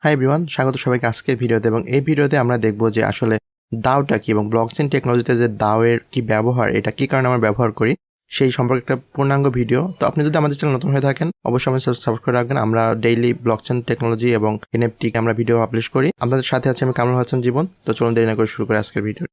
Hi everyone, স্বাগত সবাইকে আজকের ভিডিওতে। এবং এই ভিডিওতে আমরা দেখব যে আসলে দাওটা কি এবং ব্লকচেন টেকনোলজিতে যে দাও এর কি ব্যবহার, এটা কি কারণে আমরা ব্যবহার করি সেই সম্পর্কে একটা পূর্ণাঙ্গ ভিডিও। তো আপনি যদি আমাদের চ্যানেল নতুন হয়ে থাকেন অবশ্যই আমাদের সাবস্ক্রাইব করে রাখবেন। আমরা ডেইলি ব্লকচেন টেকনোলজি এবং এনএফটি কে আমরা ভিডিও পাবলিশ করি। আপনাদের সাথে আছে আমি কামরুল হাসান জীবন। তো চলুন দেরি না করে শুরু করি আজকের ভিডিও।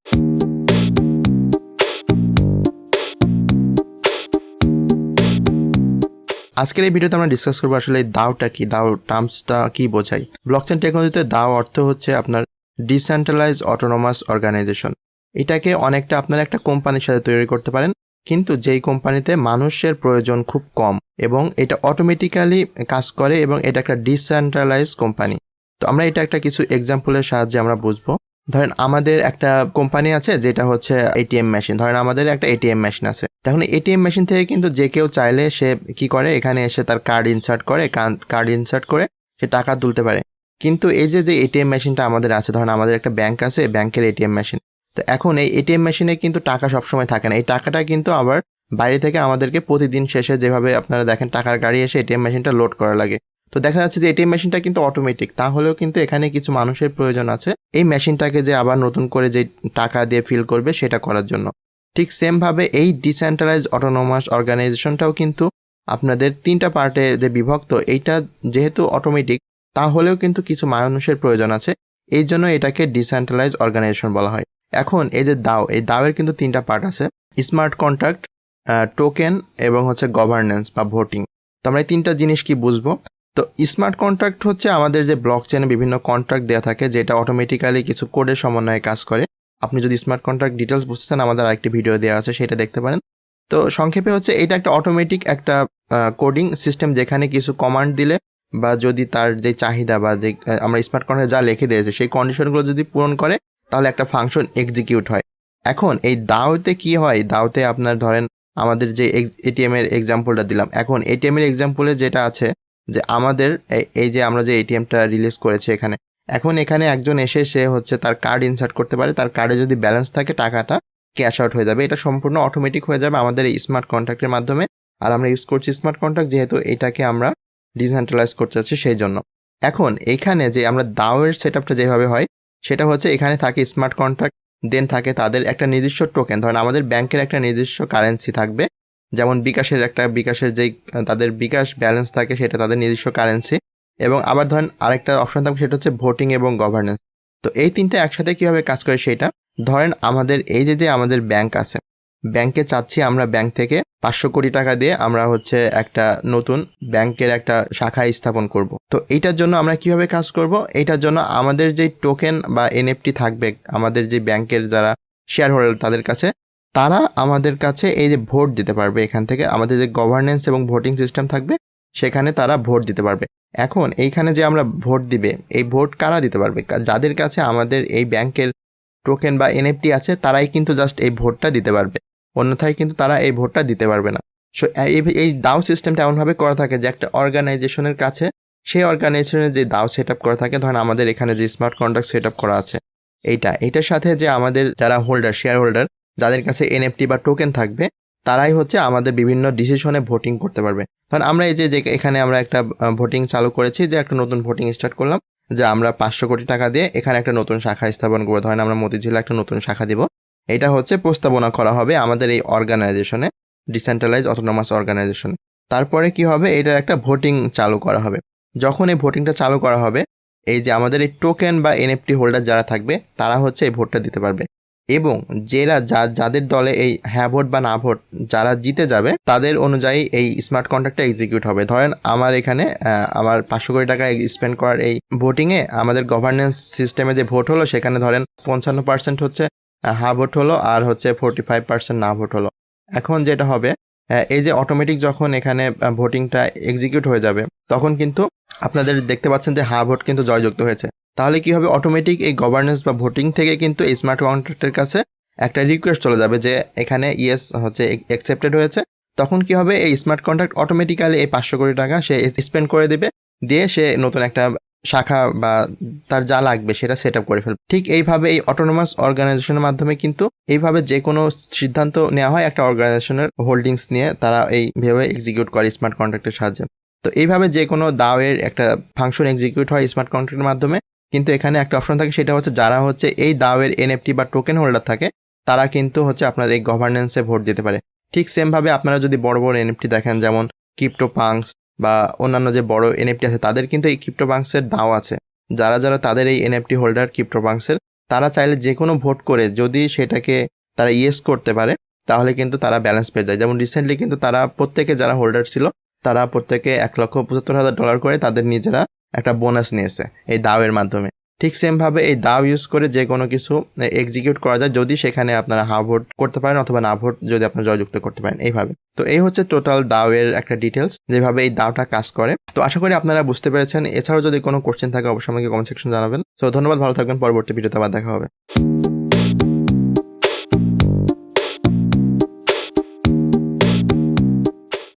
আজকের এই ভিডিওতে আমরা ডিসকাস করবো আসলে দাওটা কি, দাও টার্মসটা কি বোঝায়। ব্লকচেন টেকনোলজিতে দাও অর্থ হচ্ছে আপনার ডিসেন্ট্রালাইজ অটোনোমাস অর্গানাইজেশন। এটাকে অনেকটা আপনার একটা কোম্পানির সাথে তৈরি করতে পারেন, কিন্তু যেই কোম্পানিতে মানুষের প্রয়োজন খুব কম এবং এটা অটোমেটিক্যালি কাজ করে এবং এটা একটা ডিসেন্ট্রালাইজ কোম্পানি। তো আমরা এটা একটা কিছু এক্সাম্পলের সাহায্যে আমরা বুঝবো। ধরেন আমাদের একটা কোম্পানি আছে যেটা হচ্ছে এটিএম মেশিন। ধরেন আমাদের একটা এটিএম মেশিন আছে। তখন এটিএম মেশিন থেকে কিন্তু যে কেউ চাইলে সে কি করে, এখানে এসে তার কার্ড ইনসার্ট করে সে টাকা তুলতে পারে। কিন্তু এই যে এটিএম মেশিনটা আমাদের আছে, ধরেন আমাদের একটা ব্যাংক আছে, ব্যাংকের এটিএম মেশিন। তো এখন এই এটিএম মেশিনে কিন্তু টাকা সবসময় থাকে না। এই টাকাটা কিন্তু আবার বাইরে থেকে আমাদেরকে প্রতিদিন শেষে যেভাবে আপনারা দেখেন টাকার গাড়ি এসে এটিএম মেশিনটা লোড করা লাগে। তো দেখা যাচ্ছে যে এটিএম মেশিনটা কিন্তু অটোমেটিক, তাহলেও কিন্তু এখানে কিছু মানুষের প্রয়োজন আছে এই মেশিনটাকে যে আবার নতুন করে যে টাকা দিয়ে ফিল করবে সেটা করার জন্য। ঠিক সেমভাবে এই ডিসেন্ট্রালাইজ অটোনোমাস অর্গানাইজেশনটাও কিন্তু আপনাদের তিনটা পার্টে যে বিভক্ত। এইটা যেহেতু অটোমেটিক, তাহলেও কিন্তু কিছু মানুষের প্রয়োজন আছে, এই জন্য এটাকে ডিসেন্ট্রালাইজ অর্গানাইজেশন বলা হয়। এখন এই যে দাও, এই দাওয়ের কিন্তু তিনটা পার্ট আছে: স্মার্ট কন্ট্রাক্ট, টোকেন এবং হচ্ছে গভর্নেন্স বা ভোটিং। তো আমরা এই তিনটা জিনিস কি বুঝবো। তো স্মার্ট কন্ট্রাক্ট হচ্ছে আমাদের যে ব্লকচেনে বিভিন্ন কন্ট্রাক্ট দেওয়া থাকে যেটা অটোমেটিক্যালি কিছু কোডের সমন্বয়ে কাজ করে। আপনি যদি স্মার্ট কন্ট্রাক্ট ডিটেলস বুঝতে চান আমাদের আরেকটি ভিডিও দেওয়া আছে, সেটা দেখতে পারেন। তো সংক্ষেপে হচ্ছে এটা একটা অটোমেটিক একটা কোডিং সিস্টেম, যেখানে কিছু কমান্ড দিলে বা যদি তার যে চাহিদা বা যে আমরা স্মার্ট কন্ট্রাক্টে যা লিখে দিয়েছে সেই কন্ডিশনগুলো যদি পূরণ করে তাহলে একটা ফাংশন এক্সিকিউট হয়। এখন এই দাওতে কি হয়, দাওতে আপনার ধরেন আমাদের যে এটিএম এর এক্সাম্পলটা দিলাম, এখন এটিএম এর এক্সাম্পলে যেটা আছে যে আমাদের এই যে আমরা যে এটিএমটা রিলিজ করেছি এখানে, এখন এখানে একজন এসে সে হচ্ছে তার কার্ড ইনসার্ট করতে পারে, তার কার্ডে যদি ব্যালেন্স থাকে টাকাটা ক্যাশ আউট হয়ে যাবে। এটা সম্পূর্ণ অটোমেটিক হয়ে যাবে আমাদের এই স্মার্ট কন্ট্রাক্টের মাধ্যমে। আর আমরা ইউজ করছি স্মার্ট কন্ট্রাক্ট যেহেতু এটাকে আমরা ডিসেন্ট্রালাইজ করতে চাচ্ছি সেই জন্য। এখন এখানে যে আমরা দাওয়ের সেট আপটা যেভাবে হয় সেটা হচ্ছে এখানে থাকে স্মার্ট কন্ট্রাক্ট, দেন থাকে তাদের একটা নির্দিষ্ট টোকেন। ধরেন আমাদের ব্যাংকের একটা নির্দিষ্ট কারেন্সি থাকবে, যেমন বিকাশের যেই তাদের বিকাশ ব্যালেন্স থাকে সেটা তাদের নির্দিষ্ট কারেন্সি। এবং আবার ধরেন আরেকটা অপশন থাকবে সেটা হচ্ছে ভোটিং এবং গভর্নেন্স। তো এই তিনটা একসাথে কীভাবে কাজ করে সেটা, ধরেন আমাদের এই যে আমাদের ব্যাংক আছে, ব্যাংকে চাচ্ছি আমরা ব্যাংক থেকে 500 কোটি টাকা দিয়ে আমরা হচ্ছে একটা নতুন ব্যাংকের একটা শাখা স্থাপন করব। তো এইটার জন্য আমরা কিভাবে কাজ করব, এইটার জন্য আমাদের যে টোকেন বা এনএফটি থাকবে আমাদের যে ব্যাংকের যারা শেয়ার হোল্ডার তাদের কাছে, তারা আমাদের কাছে এই যে ভোট দিতে পারবে। এখান থেকে আমাদের যে গভর্নেন্স এবং ভোটিং সিস্টেম থাকবে সেখানে তারা ভোট দিতে পারবে। এখন এইখানে যে আমরা ভোট দিবে, এই ভোট কারা দিতে পারবে? যাদের কাছে আমাদের এই ব্যাংকের টোকেন বা এনএফটি আছে তারাই কিন্তু জাস্ট এই ভোটটা দিতে পারবে, অন্যথায় কিন্তু তারা এই ভোটটা দিতে পারবে না। সো এই দাও সিস্টেমটা এমনভাবে করা থাকে যে একটা অর্গানাইজেশনের কাছে, সেই অর্গানাইজেশনের যে দাও সেট আপ করা থাকে, ধরেন আমাদের এখানে যে স্মার্ট কন্ট্রাক্ট সেট আপ করা আছে এইটার সাথে যে আমাদের যারা হোল্ডার, শেয়ার হোল্ডার, যাদের কাছে এনএফটি বা টোকেন থাকবে, তারাই হচ্ছে আমাদের বিভিন্ন ডিসিশনে ভোটিং করতে পারবে। কারণ আমরা এই যে এখানে আমরা একটা ভোটিং চালু করেছি, যে একটা নতুন ভোটিং স্টার্ট করলাম যে আমরা 500 কোটি টাকা দিয়ে এখানে একটা নতুন শাখা স্থাপন করবো। ধরেন আমরা মতিঝিলে একটা নতুন শাখা দিব। এটা হচ্ছে প্রস্তাবনা করা হবে আমাদের এই অর্গানাইজেশনে, ডিসেন্ট্রালাইজ অটোনোমাস অর্গানাইজেশনে। তারপরে কি হবে, এটার একটা ভোটিং চালু করা হবে। যখন এই ভোটিংটা চালু করা হবে, এই যে আমাদের এই টোকেন বা এনএফটি হোল্ডার যারা থাকবে তারা হচ্ছে এই ভোটটা দিতে পারবে। এবং যাদের দলে এই হ্যাঁ ভোট বা না ভোট যারা জিতে যাবে তাদের অনুযায়ী এই স্মার্ট কন্ট্রাক্টটা এক্সিকিউট হবে। ধরেন আমার এখানে আমার 500 কোটি টাকা স্পেন্ড করার এই ভোটিংয়ে আমাদের গভর্নেন্স সিস্টেমে যে ভোট হলো সেখানে ধরেন 55% হচ্ছে হ্যাঁ ভোট হলো আর হচ্ছে 45% না ভোট হলো। এখন যেটা হবে, এই যে অটোমেটিক যখন এখানে ভোটিংটা এক্সিকিউট হয়ে যাবে তখন কিন্তু আপনাদের দেখতে পাচ্ছেন যে হ্যাঁ ভোট কিন্তু জয়যুক্ত হয়েছে। তাহলে কি হবে, অটোমেটিক এই গভর্নেন্স বা ভোটিং থেকে কিন্তু এই স্মার্ট কন্ট্রাক্টের কাছে একটা রিকোয়েস্ট চলে যাবে যে এখানে ইয়েস হচ্ছে অ্যাকসেপ্টেড হয়েছে। তখন কি হবে, এই স্মার্ট কন্ট্রাক্ট অটোমেটিক্যালি এই 500 কোটি টাকা সে স্পেন্ড করে দেবে, দিয়ে সে নতুন একটা শাখা বা তার যা লাগবে সেটা সেট আপ করে ফেলবে। ঠিক এইভাবে এই অটোনোমাস অর্গানাইজেশনের মাধ্যমে কিন্তু এইভাবে যে কোনো সিদ্ধান্ত নেওয়া হয় একটা অর্গানাইজেশনের হোল্ডিংস নিয়ে, তারা এইভাবে এক্সিকিউট করে স্মার্ট কন্ট্রাক্টের সাহায্যে। তো এইভাবে যে কোনো DAO এর একটা ফাংশন এক্সিকিউট হয় স্মার্ট কন্ট্রাক্টের মাধ্যমে। কিন্তু এখানে একটা অপশন থাকে, সেটা হচ্ছে যারা হচ্ছে এই DAO এর NFT বা টোকেন হোল্ডার থাকে তারা কিন্তু হচ্ছে আপনার এই গভর্নেন্সে ভোট দিতে পারে। ঠিক সেমভাবে আপনারা যদি বড় বড় NFT দেখেন, যেমন ক্রিপ্টো পাঙ্কস বা অন্যান্য যে বড় NFT আছে, তাদের কিন্তু এই ক্রিপ্টো পাঙ্কসের DAO আছে। যারা তাদের এই NFT হোল্ডার ক্রিপ্টো পাঙ্কসের, তারা চাইলে যে কোনো ভোট করে যদি সেটাকে তারা ইয়েস করতে পারে তাহলে কিন্তু তারা ব্যালেন্স পেয়ে যায়। যেমন রিসেন্টলি কিন্তু তারা প্রত্যেকে যারা হোল্ডার ছিল তারা প্রত্যেকে $1,75,000 করে তাদের নিজেরা একটা বোনাস নিয়েছে এই DAO এর মাধ্যমে। ঠিক সেমভাবে এই DAO ইউজ করে যে কোনো কিছু এক্সিকিউট করা যায় যদি সেখানে আপনারা হা ভোট করতে পারেন অথবা না ভোট যদি আপনারা জয়যুক্ত করতে পারেন এইভাবে। তো এই হচ্ছে টোটাল DAO এর একটা ডিটেলস, যেভাবে এই DAOটা কাজ করে। তো আশা করি আপনারা বুঝতে পেরেছেন। এছাড়াও যদি কোনো কোশ্চেন থাকে অবশ্যই আমাকে কমেন্ট সেকশন জানাবেন। তো ধন্যবাদ, ভালো থাকবেন, পরবর্তী ভিডিওতে আবার দেখা হবে।